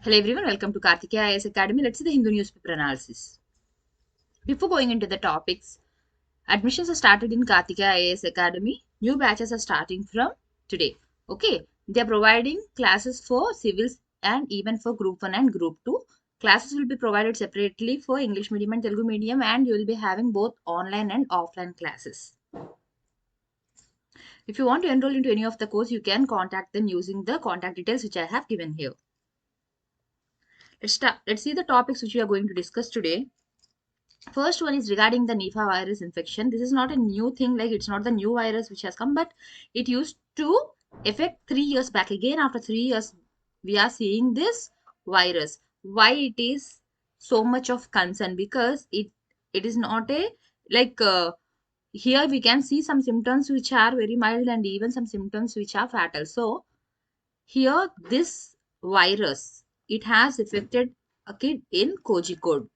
Hello everyone, welcome to Karthikeya IAS Academy. Let's see the Hindu newspaper analysis. Before going into the topics, admissions are started in Karthikeya IAS Academy. New batches are starting from today. Okay, they are providing classes for civils and even for Group 1 and Group 2. Classes will be provided separately for English medium and Telugu medium, and you will be having both online and offline classes. If you want to enroll into any of the course, you can contact them using the contact details which I have given here. Let's see the topics which we are going to discuss today. First one is regarding the NIFE virus infection. This is not a new thing, like it's not the new virus which has come, but it used to affect 3 years back. Again, after 3 years, we are seeing this virus. Why it is so much of concern? Because it is not a like here we can see some symptoms which are very mild and even some symptoms which are fatal. So here this virus, it has affected a kid in Kozhikode.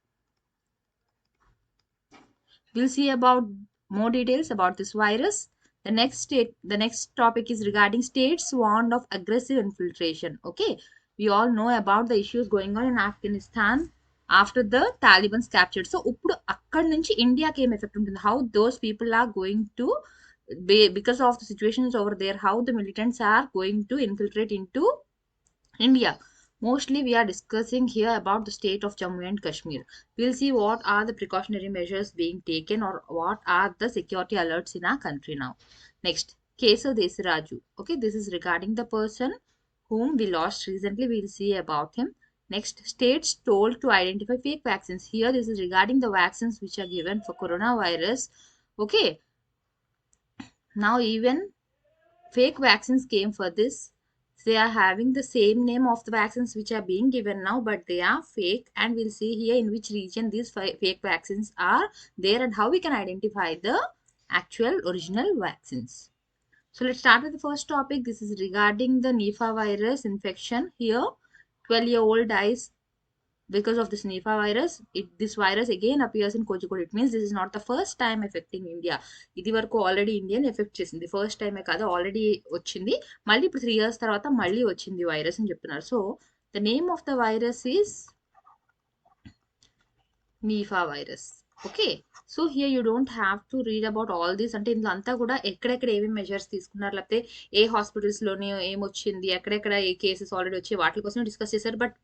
We'll see about more details about this virus. The next topic is regarding states warned of aggressive infiltration. Okay, we all know about the issues going on in Afghanistan after the Taliban's captured. So ఇప్పుడు అక్కడి నుంచి ఇండియాకి ఏం effect ఉంటుంది, how those people are going to because of the situations over there, how the militants are going to infiltrate into India. Mostly we are discussing here about the state of Jammu and Kashmir. We'll see what are the precautionary measures being taken or what are the security alerts in our country now. Next, Kesar Desiraju. Okay, this is regarding the person whom we lost recently. We'll see about him. Next, states told to identify fake vaccines. Here, this is regarding the vaccines which are given for coronavirus. Okay, now even fake vaccines came for this. They are having the same name of the vaccines which are being given now, but they are fake, and we'll see here in which region these fake vaccines are there and how we can identify the actual original vaccines. So let's start with the first topic. This is regarding the NIFE virus infection. Here 12-year-old dies because of this NIFE virus. This virus again appears in Kozhikode. It means this is not the first time affecting India. ఇది వరకు already Indian effect చేసింది. First టైమే కాదు, already వచ్చింది. మళ్ళీ ఇప్పుడు 3 years తర్వాత మళ్ళీ వచ్చింది వైరస్ అని చెప్తున్నారు. So the name of the virus is NIFE virus. Okay, so here you don't have to read about all these. అంటే ఇందులో అంతా కూడా ఎక్కడెక్కడ ఏమేమి మెజర్స్ తీసుకున్నారు, లేకపోతే ఏ హాస్పిటల్స్లోనే ఏమొచ్చింది, ఎక్కడెక్కడ ఏ కేసెస్ ఆల్రెడీ వచ్చి వాటి కోసం డిస్కస్ చేశారు. But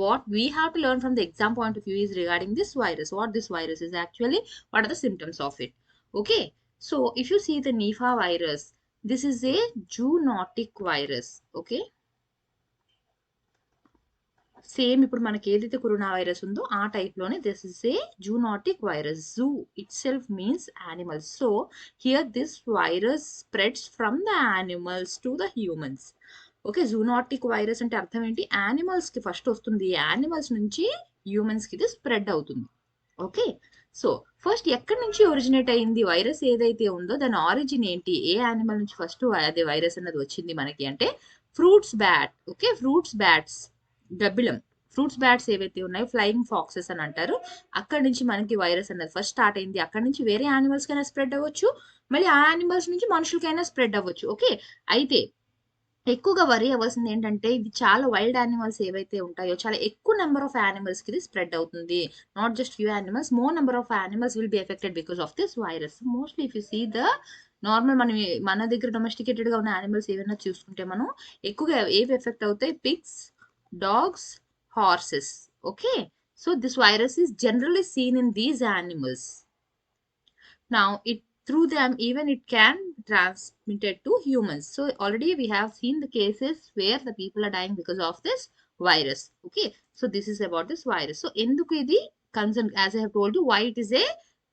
what we have to learn from the exam point of view is regarding this virus, what this virus is actually, what are the symptoms of it. Okay, so if you see the NIFE virus, this is a zoonotic virus. Okay, same ఇప్పుడు మనకి ఏదైతే corona virus ఉందో ఆ type లోనే this is a zoonotic virus. Zoo it self means animals. So here this virus spreads from the animals to the humans. Okay, zoonotic virus అంటే అర్థం ఏంటి, animals కి ఫస్ట్ వస్తుంది, యానిమల్స్ నుంచి హ్యూమన్స్ కి ఇది స్ప్రెడ్ అవుతుంది. ఓకే, సో ఫస్ట్ ఎక్కడి నుంచి ఒరిజినేట్ అయింది వైరస్ ఏదైతే ఉందో దాని ఆరిజిన్ ఏంటి, ఏ యానిమల్ నుంచి ఫస్ట్ అదే వైరస్ అన్నది వచ్చింది మనకి అంటే fruits bat. Okay, fruits bats గబ్బిలం, ఫ్రూట్స్ బ్యాట్స్ ఏవైతే ఉన్నాయో ఫ్లయింగ్ ఫాక్సెస్ అని అంటారు, అక్కడి నుంచి మనకి వైరస్ అన్నది ఫస్ట్ స్టార్ట్ అయింది. అక్కడి నుంచి వేరే యానిమల్స్ కైనా స్ప్రెడ్ అవ్వచ్చు, మళ్ళీ ఆ యానిమల్స్ నుంచి మనుషులకైనా స్ప్రెడ్ అవ్వచ్చు. ఓకే, అయితే ఎక్కువగా వరి అవ్వాల్సింది ఏంటంటే ఇది చాలా వైల్డ్ యానిమల్స్ ఏవైతే ఉంటాయో చాలా ఎక్కువ నెంబర్ ఆఫ్ యానిమల్స్ కి ఇది స్ప్రెడ్ అవుతుంది. Not just few animals, more number of animals will be affected because of this virus. Mostly if you see the normal మన దగ్గర డొమెస్టికేటెడ్ గా ఉన్న యానిమల్స్ ఏమైనా చూసుకుంటే మనం ఎక్కువగా ఏవి ఎఫెక్ట్ అవుతాయి, pigs, dogs, horses. Okay, so this virus is generally seen in these animals. Now it through them even it can transmitted to humans. So already we have seen the cases where the people are dying because of this virus. Okay, so this is about this virus. So enduku idi concern, as I have told you, why it is a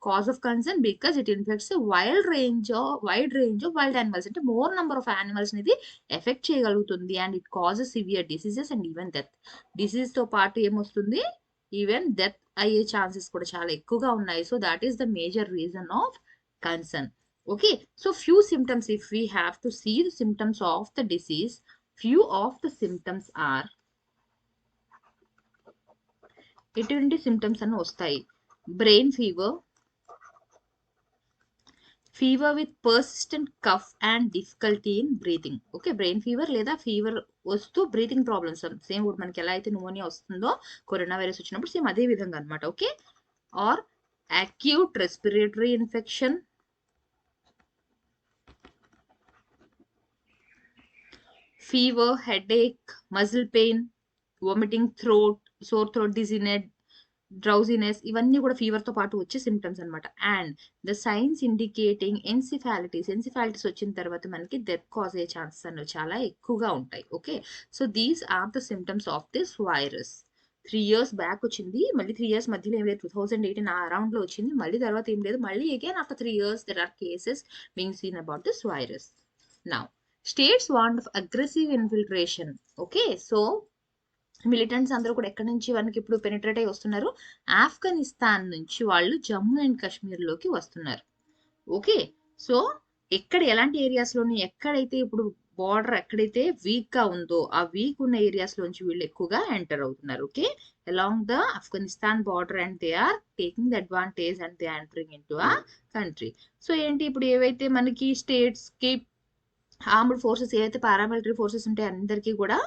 cause of concern, because it infects a wide range of wild animals. అంటే more number of animals ని ఇది effect చేయగలుగుతుంది, and it causes severe diseases and even death. Disease తో పాటు ఏమొస్తుంది, even death అయ్యే chances కూడా చాలా ఎక్కువగా ఉన్నాయి. So that is the major reason of concern. Okay, so few symptoms, if we have to see the symptoms of the disease, few of the symptoms are ఎటువంటి symptoms అన్న వస్తాయి, brain fever, fever with persistent cough and difficulty in breathing. Okay, brain fever లేదా fever వస్తూ breathing problems same ఇప్పుడు మనకి ఎలా అయితే pneumonia వస్తుందో కరోనా వైరస్ వచ్చినప్పుడు సేమ్ అదే విధంగా అనమాట. Okay, or acute respiratory infection, fever, headache, muscle pain, vomiting, throat, sore throat, dizziness, drowsiness, ఇవన్నీ కూడా ఫీవర్తో పాటు వచ్చే సిమ్టమ్స్ అనమాట. అండ్ ద సైన్స్ ఇండికేటింగ్ ఎన్సిఫాలిటీస్ వచ్చిన తర్వాత మనకి డెత్ కాజ్ అయ్యే ఛాన్సెస్ అనేవి చాలా ఎక్కువగా ఉంటాయి. Okay, so these are the symptoms of this virus. 3 years back వచ్చింది, మళ్ళీ 3 years మధ్యలో ఏం లేదు, 2018 ఆ అరౌండ్లో వచ్చింది, మళ్ళీ తర్వాత ఏం లేదు, మళ్ళీ again after 3 years there are cases being seen about this virus. Now states want aggressive infiltration. Okay, so militants అందరూ కూడా ఎక్కడి నుంచి మనకి ఇప్పుడు పెనిట్రేట్ అయ్యి వస్తున్నారు, ఆఫ్ఘనిస్తాన్ నుంచి వాళ్ళు జమ్మూ అండ్ కాశ్మీర్లోకి వస్తున్నారు. ఓకే, సో ఎక్కడ ఎలాంటి ఏరియాస్లోని ఎక్కడైతే ఇప్పుడు బార్డర్ ఎక్కడైతే వీక్గా ఉందో ఆ వీక్ ఉన్న ఏరియాస్లోంచి వీళ్ళు ఎక్కువగా ఎంటర్ అవుతున్నారు. Okay, along the Afghanistan border and they are taking the advantage and they are entering in to a country. So ఏంటి ఇప్పుడు ఏవైతే మనకి స్టేట్స్కి ఆర్మ్డ్ ఫోర్సెస్ ఏవైతే పారామిలిటరీ ఫోర్సెస్ ఉంటాయో అందరికీ కూడా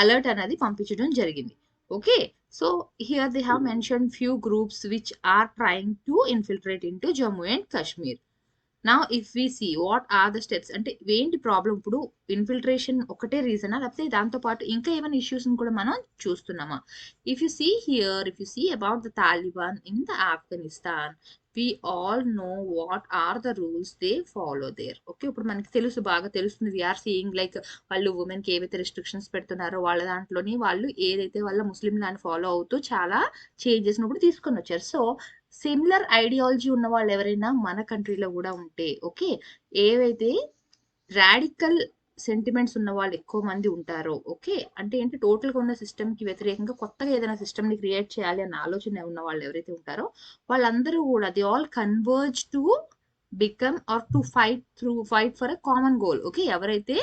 అలర్ట్ అనేది పంపించడం జరిగింది. Okay, so here they have mention few groups which are trying to infiltrate in to Jammu and Kashmir. నా if we see what are the steps, అంటే ఏంటి ప్రాబ్లం, ఇప్పుడు ఇన్ఫిల్ట్రేషన్ ఒకటే రీజనా లేకపోతే దాంతో పాటు ఇంకా ఏమైనా ఇష్యూస్ కూడా మనం చూస్తున్నామా? If you see here, if you see about the Taliban in the Afghanistan, we all know what are the rules they follow there. Okay, ఇప్పుడు మనకి తెలుసు, బాగా తెలుస్తుంది. వీఆర్ సీయింగ్ లైక్ వాళ్ళు ఉమెన్కి ఏవైతే రెస్ట్రిక్షన్స్ పెడుతున్నారో వాళ్ళ దాంట్లోని వాళ్ళు ఏదైతే వాళ్ళ ముస్లిం దాన్ని ఫాలో అవుతూ చాలా చేంజెస్ కూడా తీసుకొని వచ్చారు. సో సిమిలర్ ఐడియాలజీ ఉన్న వాళ్ళు ఎవరైనా మన కంట్రీలో కూడా ఉంటే, ఓకే, ఏవైతే రాడికల్ సెంటిమెంట్స్ ఉన్న వాళ్ళు ఎక్కువ మంది ఉంటారో, ఓకే, అంటే ఏంటి టోటల్గా ఉన్న సిస్టమ్కి వ్యతిరేకంగా కొత్తగా ఏదైనా సిస్టమ్ని క్రియేట్ చేయాలి అన్న ఆలోచన ఉన్న వాళ్ళు ఎవరైతే ఉంటారో వాళ్ళందరూ కూడా they all converge to become or to fight for a common goal. Okay, ఎవరైతే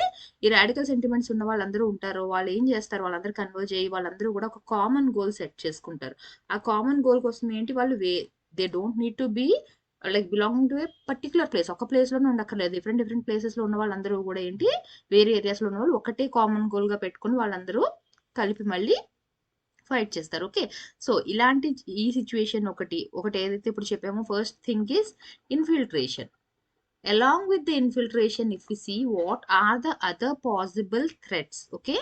ఈ రాడికల్ సెంటిమెంట్స్ ఉన్న వాళ్ళందరూ ఉంటారో వాళ్ళు ఏం చేస్తారు, వాళ్ళందరూ కన్వర్జ్ అయ్యి వాళ్ళందరూ కూడా ఒక కామన్ గోల్ సెట్ చేసుకుంటారు. ఆ కామన్ గోల్ కోసం ఏంటి వాళ్ళు they don't need to be like belonging to a particular place, ఒక ప్లేస్లోనే ఉండక్కర్లేదు. డిఫరెంట్ ప్లేసెస్లో ఉన్న వాళ్ళందరూ కూడా ఏంటి వేరే ఏరియాస్లో ఉన్న వాళ్ళు ఒకటే కామన్ గోల్గా పెట్టుకుని వాళ్ళందరూ కలిపి మళ్ళీ ఫైట్ చేస్తారు. ఓకే, సో ఇలాంటి ఈ సిచ్యువేషన్ ఒకటి ఏదైతే ఇప్పుడు చెప్పామో, first thing is infiltration. Along with the infiltration, if we see what are the other possible threats. Okay,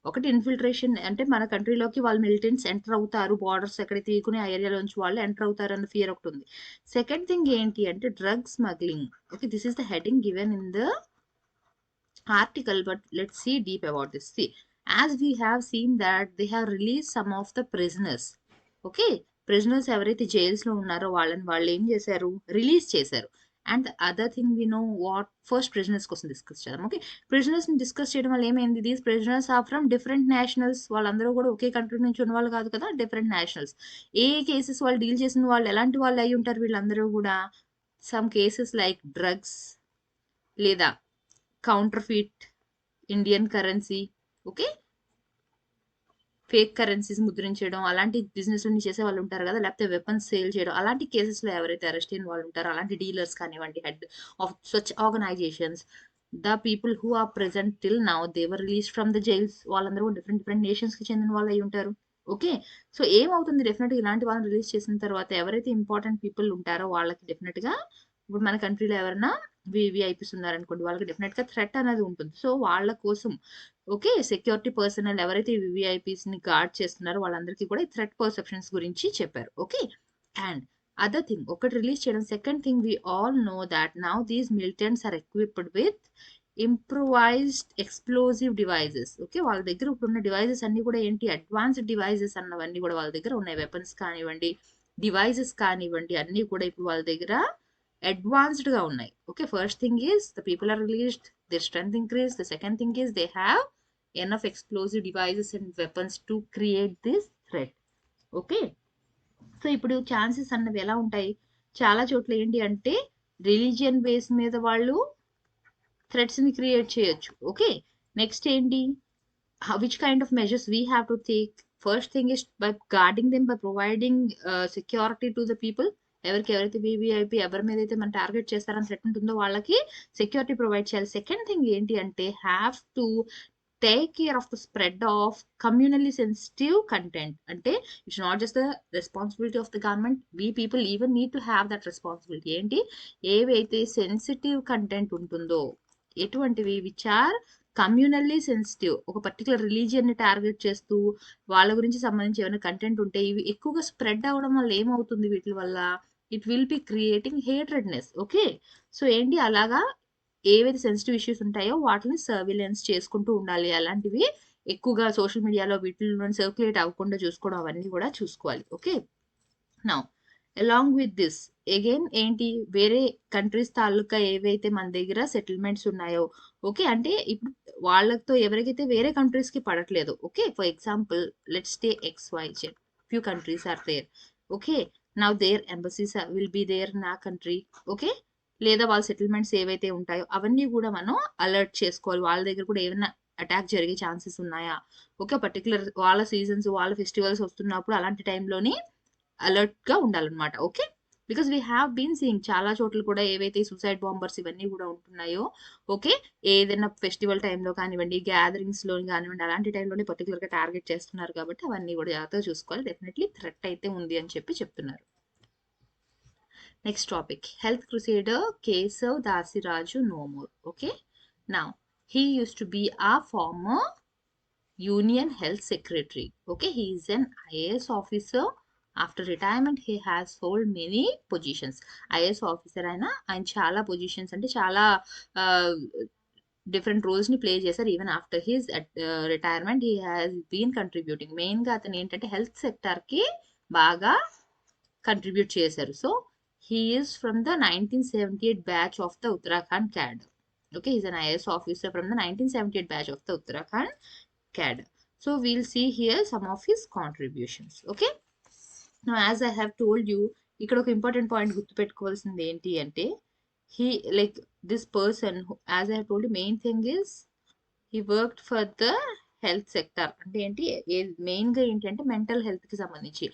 ఒకటి ఇన్ఫిల్ట్రేషన్ అంటే మన కంట్రీలోకి వాళ్ళు మిలిటెంట్స్ ఎంటర్ అవుతారు, బార్డర్స్ ఎక్కడైతే తీసుకుని ఆ ఏరియాలోంచి వాళ్ళు ఎంటర్ అవుతారు అన్న ఫియర్ ఒకటి ఉంది. సెకండ్ థింగ్ ఏంటి అంటే drug smuggling. Okay, this is the heading given in the article, but let's see deep about this. See, as we have seen that they have released some of the prisoners. Okay, prisoners ఎవరైతే jails లో ఉన్నారో వాళ్ళని వాళ్ళు ఏం చేశారు, release చేశారు. And other thing we know what, first prisoners కోసం discuss చేద్దాం. ఓకే, ప్రిజనర్స్ ని డిస్కస్ చేయడం వల్ల ఏమైంది, these prisoners are from different nationals, వాళ్ళందరూ కూడా ఒకే కంట్రీ నుంచి ఉన్న వాళ్ళు కాదు కదా, డిఫరెంట్ నేషనల్స్. ఏ కేసెస్ వాళ్ళు డీల్ చేసిన వాళ్ళు ఎలాంటి వాళ్ళు అయి ఉంటారు వీళ్ళందరూ కూడా, సమ్ కేసెస్ లైక్ డ్రగ్స్ లేదా counterfeit Indian currency, okay, fake currencies ముద్రించడం, అలాంటి బిజినెస్‌లన్నీ చేసే వాళ్ళు ఉంటారు కదా, లేకపోతే వెపన్స్ సేల్ చేయడం, అలాంటి కేసెస్‌లో ఎవరైతే అరెస్ట్ అయిన వాళ్ళు ఉంటారో, అలాంటి డీలర్స్ కానివ్వండి, head of such organisations, the people who are present till now they were released from the jails, వాళ్ళందరూ డిఫరెంట్ నేషన్స్‌కి చెందిన వాళ్ళు అయి ఉంటారు. ఓకే, సో ఏమవుతుంది, డెఫినెట్‌గా ఇలాంటి వాళ్ళని రిలీజ్ చేసిన తర్వాత ఎవరైతే ఇంపార్టెంట్ పీపుల్ ఉంటారో వాళ్ళకి డెఫినెట్‌గా ఇప్పుడు మన కంట్రీలో ఎవరైనా విఐపీస్ ఉన్నారనుకోండి, వాళ్ళకి డెఫినెట్‌గా థ్రెట్ అనేది ఉంటుంది. సో వాళ్ళ కోసం ఓకే, సెక్యూరిటీ పర్సనల్ ఎవరైతే విఐపీస్ని గార్డ్ చేస్తున్నారో వాళ్ళందరికీ కూడా ఈ థ్రెట్ పర్సెప్షన్స్ గురించి చెప్పారు. ఓకే, అండ్ అదర్ థింగ్ ఒకటి రిలీజ్ చేయడం. Second thing we all know that now these militants are equipped with improvised explosive devices. Okay, వాళ్ళ దగ్గర ఇప్పుడున్న డివైజెస్ అన్ని కూడా ఏంటి, అడ్వాన్స్డ్ డివైజెస్ అన్నవన్నీ కూడా వాళ్ళ దగ్గర ఉన్నాయి. వెపన్స్ కానివ్వండి, డివైజెస్ కానివ్వండి, అన్నీ కూడా ఇప్పుడు వాళ్ళ దగ్గర అడ్వాన్స్డ్ గా ఉన్నాయి. Okay, first thing is the people are released, their strength increased. The second thing is they have enough explosive devices and weapons to create this threat. Okay, so ఇప్పుడు ఛాన్సెస్ అన్నవి ఎలా ఉంటాయి, చాలా చోట్ల ఏంటి అంటే రిలీజియన్ బేస్ మీద వాళ్ళు థ్రెట్స్ ని క్రియేట్ చేయొచ్చు. ఓకే, నెక్స్ట్ ఏంటి, which kind of measures we have to take. First thing is by guarding them, by providing security to the people. ఎవరైతే వీవీఐపీ ఎవరి మీద అయితే మనం టార్గెట్ చేస్తారని థ్రెట్ ఉంటుందో వాళ్ళకి సెక్యూరిటీ ప్రొవైడ్ చేయాలి. సెకండ్ థింగ్ ఏంటి అంటే have to take care of the spread of communally sensitive content. అంటే it's not just the responsibility of the government, we people even need to have that responsibility. ఏంటి, ఏవైతే sensitive content ఉంటుందో, ఎటువంటివి which are communally sensitive, ఒక particular రిలీజియన్ని target చేస్తూ వాళ్ళ గురించి సంబంధించి ఏమైనా కంటెంట్ ఉంటే ఇవి ఎక్కువగా స్ప్రెడ్ అవ్వడం వల్ల ఏమవుతుంది, వీటి వల్ల it will be creating hatredness. Okay, so ఏంటి, అలాగా ఏవైతే సెన్సిటివ్ ఇష్యూస్ ఉంటాయో వాటిని సర్విలెన్స్ చేసుకుంటూ ఉండాలి. అలాంటివి ఎక్కువగా సోషల్ మీడియాలో వీటిలో సర్క్యులేట్ అవ్వకుండా చూసుకోవడం, అవన్నీ కూడా చూసుకోవాలి. Okay, now along with this again ఏంటి, వేరే కంట్రీస్ తాలూకా ఏవైతే మన దగ్గర సెటిల్మెంట్స్ ఉన్నాయో, ఓకే, అంటే ఇప్పుడు వాళ్ళతో ఎవరికైతే వేరే కంట్రీస్ కి పడట్లేదు. Okay, for example let's take XYZ, few countries are there. Okay, now their embassies will be there in ఆ కంట్రీ. ఓకే, లేదా వాళ్ళ సెటిల్మెంట్స్ ఏవైతే ఉంటాయో అవన్నీ కూడా మనం అలర్ట్ చేసుకోవాలి. వాళ్ళ దగ్గర కూడా ఏమైనా అటాక్ జరిగే ఛాన్సెస్ ఉన్నాయా, ఓకే, పర్టికులర్ వాళ్ళ సీజన్స్ వాళ్ళ ఫెస్టివల్స్ వస్తున్నప్పుడు అలాంటి టైంలోని అలర్ట్ గా ఉండాలన్నమాట. Okay, because we have been seeing చాలా చోట్ల కూడా ఏవైతే సూసైడ్ బాంబర్స్ ఇవన్నీ కూడా ఉంటున్నాయో, ఓకే, ఏదైనా ఫెస్టివల్ టైంలో కానివ్వండి, గ్యాదరింగ్స్ లో కానివ్వండి, అలాంటి టైంలోనే పర్టికులర్ గా టార్గెట్ చేస్తున్నారు. కాబట్టి అవన్నీ కూడా జాగ్రత్తగా చూసుకోవాలి. డెఫినెట్లీ థ్రెట్ అయితే ఉంది అని చెప్పి చెప్తున్నారు. Next topic, health crusader Keshav Dasiraju no more. Okay, now he used to be a former Union Health Secretary. Okay, he is an IAS officer. After retirement, he has held many positions. IAS officer అయినా ఆయన చాలా positions అంటే చాలా different roles ని play చేశారు. Even after his retirement he has been contributing. Main గా అతను ఏంటంటే హెల్త్ సెక్టర్ కి బాగా కంట్రిబ్యూట్ చేశారు. So he is from the 1978 batch of the Uttarakhand cadre. Okay, he's an IAS officer from the 1978 batch of the Uttarakhand cadre. So we'll see here some of his contributions. Okay, now as I have told you, ఇక్కడ ఒక important point గుర్తుపెట్టుకోవాల్సింది ఏంటి అంటే, he like this person as I have told you, main thing is he worked for the health sector. అంటే ఏంటి, main గా ఏంటంటే mental health కి సంబంధించి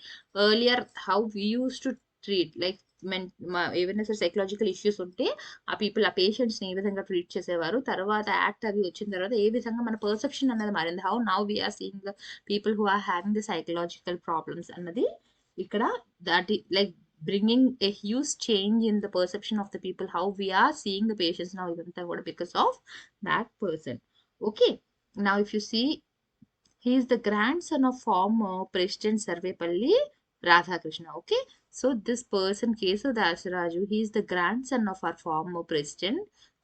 earlier how we use to treat like ఏవైనా సరే సైకలాజికల్ ఇష్యూస్ ఉంటే ఆ పీపుల్, ఆ పేషెంట్స్ ని ఏ విధంగా ట్రీట్ చేసేవారు, తర్వాత యాక్ట్ అవి వచ్చిన తర్వాత ఏ విధంగా మన పర్సెప్షన్ అన్నది మారింది, how now we are seeing the people who are having the psychological problems అన్నది ఇక్కడ that like bringing a huge change in the perception of the people, how we are seeing the patients now, idanతా కూడా because of that person. Okay, now if you see, he is the grandson of former President Sarvepalli Radhakrishna. Okay, so this person Kesav Dasaraju, he is the grandson of our former President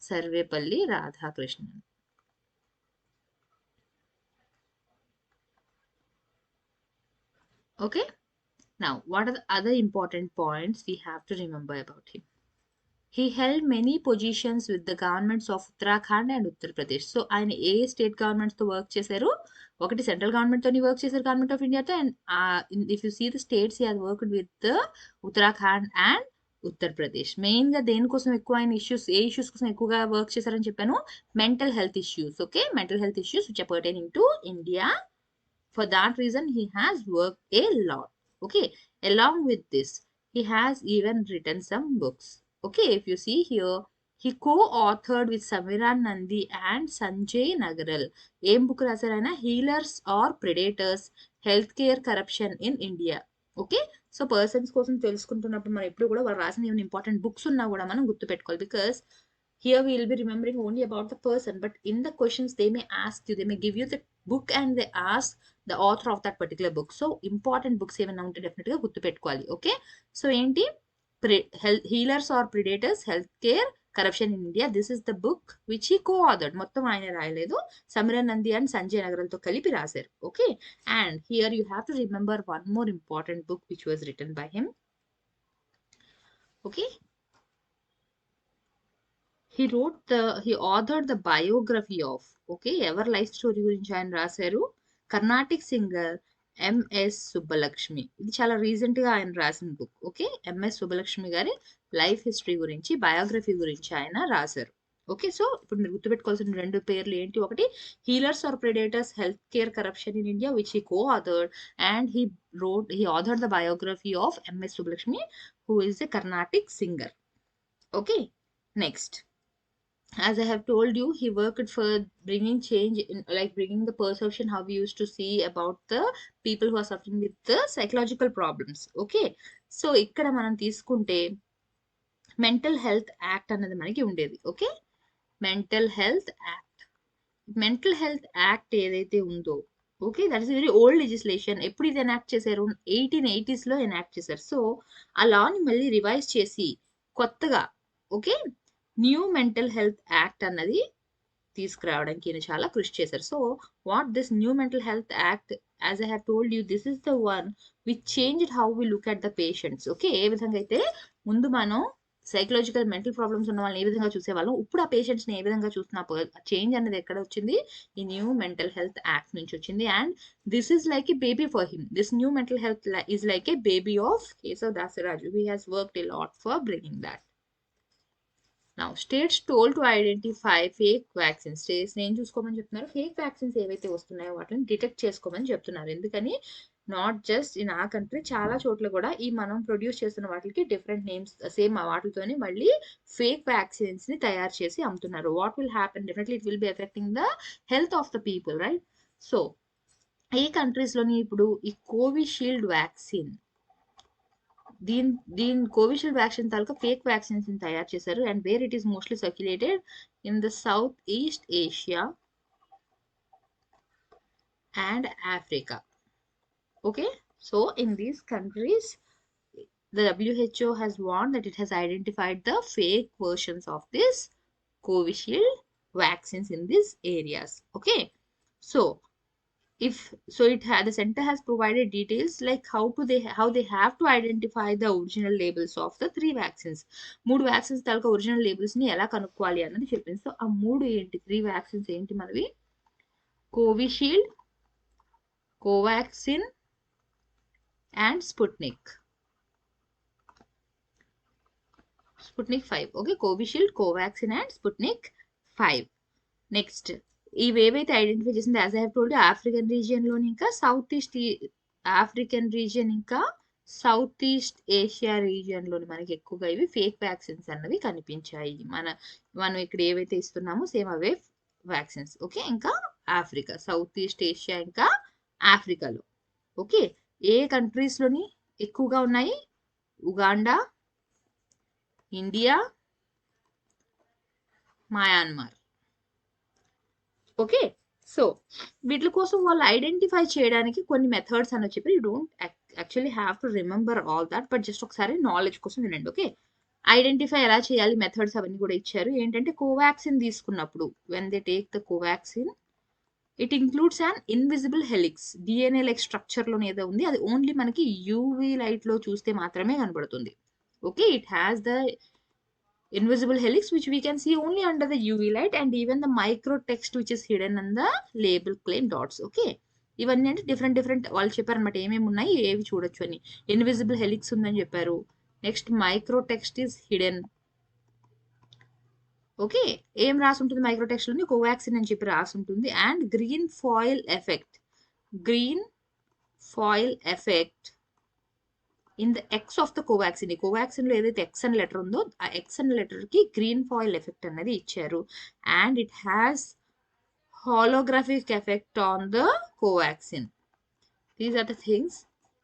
Sarvepalli Radhakrishnan. Okay, now what are the other important points we have to remember about him? He held many positions with the governments of Uttarakhand and Uttar Pradesh. So ఆయన ఏ state governments తో work చేశారు, ఒకటి central government తోని work చేశారు, government of ఇండియాతో, and if you see the states he has worked with Uttarakhand and Uttar Pradesh. Main గా దేనికోసం ఎక్కువ ఆయన ఇష్యూస్, ఏ ఇష్యూస్ కోసం ఎక్కువగా వర్క్ చేశారని చెప్పాను, mental health issues. Okay, mental health issues which are pertaining to India. For that reason he has worked a lot. Okay, along with this he has even written some books. Okay, if you see here, he co-authored with Samira Nandi and Sanjay Nagaral. ఏం book రాశారైనా, healers are predators, health care corruption in India. Okay, so persons కోసం తెలుసుకుంటున్నప్పుడు మనం ఎప్పుడు కూడా వాళ్ళు రాసిన ఏమైనా ఇంపార్టెంట్ బుక్స్ ఉన్నా కూడా మనం గుర్తుపెట్టుకోవాలి. Because here we will be remembering only about the person, but in the questions they may ask you, they may give you the book and they ask the author of that particular book. So important books ఏమైనా ఉంటే definite గా గుర్తుపెట్టుకోవాలి. Okay, so ఏంటి, healers are predators, health care corruption in India, this is the book which he co-authored. మొత్తం ఆయన రాయలేదు, Sameera Nandi and Sanjay Nagaral తో కలిపి రాశారు. Okay, and here you have to remember one more important book which was written by him. Okay, he authored the biography of, okay, ఎవరి life story గురించి ఆయన రాశారు, కర్ణాటిక్ సింగర్ ఎంఎస్ సుబ్బలక్ష్మి. ఇది చాలా రీసెంట్ గా ఆయన రాసిన బుక్. ఓకే, ఎంఎస్ సుబ్బలక్ష్మి గారి లైఫ్ హిస్టరీ గురించి, బయోగ్రఫీ గురించి ఆయన రాశారు. ఓకే, సో ఇప్పుడు మీరు గుర్తుపెట్టుకోవాల్సిన 2 పేర్లు ఏంటి? ఒకటి healers are predators health care corruption in India which he co-authored and he authored the biography of MS Subbulakshmi who is a Carnatic singer. Okay, next, as I have told you, he worked for bringing change in, like bringing the perception how we used to see about the people who are suffering with the psychological problems. Okay, so ఇక్కడ మనం తీసుకుంటే mental health act అనేది మనకి ఉండేది. Okay, mental health act ఏదైతే ఉందో, okay, that is very old legislation. ఎప్పుడు ఇది ఎనాక్ట్ చేశారు? 1880s లో ఎనాక్ట్ చేశారు. సో ఆ లాని మళ్ళీ రివైజ్ చేసి కొత్తగా, okay, new mental health act అన్నది తీసుకురావడానికి ఈయన చాలా కృషి చేశారు. So what this new mental health act, as I have told you, this is the one which changed how we look at the patients. Okay, ఏ విధంగా అయితే ముందు మనం సైకలాజికల్ మెంటల్ ప్రాబ్లమ్స్ ఉన్న వాళ్ళని ఏ విధంగా చూసేవాళ్ళం, ఇప్పుడు ఆ పేషెంట్స్ ని ఏ విధంగా చూస్తున్నా చేంజ్ అనేది ఎక్కడ వచ్చింది? ఈ న్యూ మెంటల్ హెల్త్ యాక్ట్ నుంచి వచ్చింది. And this is like A baby for him. This new mental health is like A baby of Keshav Dasaraju. He has worked a lot for bringing that. Now, states told to identify fake vaccines. States ఏం చూసుకోమని చెప్తున్నారు? Fake vaccines ఏవైతే వస్తున్నాయో వాటిని detect చేసుకోమని చెప్తున్నారు. ఎందుకని? Not just in ఆ కంట్రీ, చాలా చోట్ల కూడా ఈ మనం ప్రొడ్యూస్ చేస్తున్న వాటికి డిఫరెంట్ నేమ్స్ సేమ్ వాటితోనే మళ్ళీ ఫేక్ వ్యాక్సిన్స్ ని తయారు చేసి అమ్ముతున్నారు. What will happen? Definitely it will be affecting the health of the people, right? So ఈ కంట్రీస్ లోని ఇప్పుడు ఈ కోవిషీల్డ్ వ్యాక్సిన్, దీని కోవిషీల్డ్ వ్యాక్సిన్ తాలూకా ఫేక్ వ్యాక్సిన్స్ ని తయారు చేశారు. And where it is mostly circulated in the south east Asia and Africa. Okay, so in these countries the WHO has warned that it has identified the fake versions of this Covishield vaccines in these areas. Okay, so the center has provided details like how they have to identify the original labels of the 3 vaccines. 3 vaccines taluka original labels ని ఎలా కనుక్కోవాలి అన్నది చెప్పింది. So ఆ 3 ఏంటి? 3 vaccines ఏంటి మనవి? Covishield, Covaxin and Sputnik 5. Okay, Covishield, Covaxin and Sputnik 5. Next, ఇవేవైతే ఐడెంటిఫై చేసింది, as I have told, African region లోని ఇంకా సౌత్ ఈస్ట్ ఏషియా రీజియన్ లోని మనకి ఎక్కువగా ఇవి ఫేక్ వ్యాక్సిన్స్ అన్నవి కనిపించాయి. మనం ఇక్కడ ఏవైతే ఇస్తున్నామో సేమ్ అవే వ్యాక్సిన్స్. ఓకే, ఇంకా ఆఫ్రికా, సౌత్ ఈస్ట్ ఏషియా ఇంకా ఆఫ్రికాలో. ఓకే, ఏ కంట్రీస్ లోని ఎక్కువగా ఉన్నాయి? Uganda, India, Myanmar. Okay, so వీటి కోసం వాళ్ళు ఐడెంటిఫై చేయడానికి కొన్ని మెథడ్స్ అని చెప్పి, you don't actually have to remember all that, but just ఒకసారి నాలెడ్జ్ కోసం వినండి. ఓకే, ఐడెంటిఫై ఎలా చేయాలి, మెథడ్స్ అవన్నీ కూడా ఇచ్చారు. ఏంటంటే కోవాక్సిన్ తీసుకున్నప్పుడు, when they take the Covaxin, it includes an invisible helix. DNA like structure లోనే ఏదో ఉంది, అది ఓన్లీ మనకి యూవీ లైట్ లో చూస్తే మాత్రమే కనబడుతుంది. Okay, it has the invisible helix which we can see only under the UV light, and even the micro text which is hidden in the label claim dots. Okay, ఇవన్నీ అంటే different వాళ్ళు చెప్పారనమాట ఏమేమి ఉన్నాయి, ఏవి చూడొచ్చు అని. ఇన్విజిబుల్ హెలిక్స్ ఉందని చెప్పారు. Next micro text is hidden. Okay, ఏం రాసి ఉంటుంది మైక్రో టెక్స్ట్ లోని? కోవాక్సిన్ అని చెప్పి రాసి ఉంటుంది. And green foil effect in the X of the Covaxin. ఈ కోవాక్సిన్ లో ఏదైతే ఎక్స్ అనే లెటర్ ఉందో ఆ ఎక్స్ అనే లెటర్ కి గ్రీన్ ఫాయిల్ ఎఫెక్ట్ అనేది ఇచ్చారు. And it has holographic effect on the covaxin. These are the things,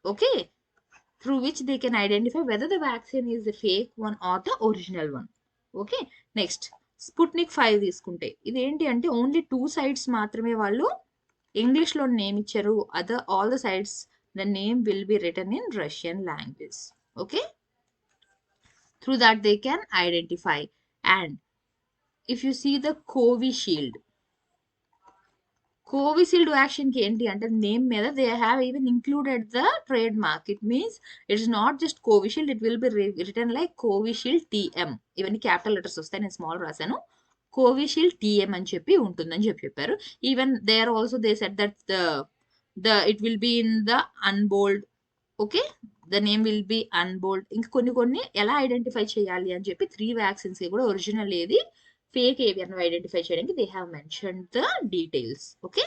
okay, through which they can identify whether the vaccine is the fake one or the original one. Okay, next, Sputnik 5 తీసుకుంటే ఇది ఏంటి అంటే only 2 sites మాత్రమే వాళ్ళు English లో name ఇచ్చారు. all the sites the name will be written in Russian language. Okay, through that they can identify. And if you see the Covishield vaccine ki enti ante name మీద they have even included the trademark. It means it is not just Covishield, it will be written like Covishield TM. ఇవన్నీ capital letters వస్తాయి, నేను small రాశాను. Covishield TM అని చెప్పి ఉంటుందని చెప్పారు. Even they are also they said that it will be in the unbold. Okay, the name will be unbold. ఇంకా కొన్ని ఎలా ఐడెంటిఫై చేయాలి అని చెప్పి 3 vaccines కూడా ఒరిజినల్ ఏది ఫేక్ ఏవియర్ను ఐడెంటిఫై చేయడానికి they have mention the details. Okay,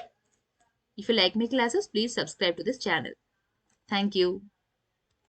if you like my classes, please subscribe to this channel. Thank you.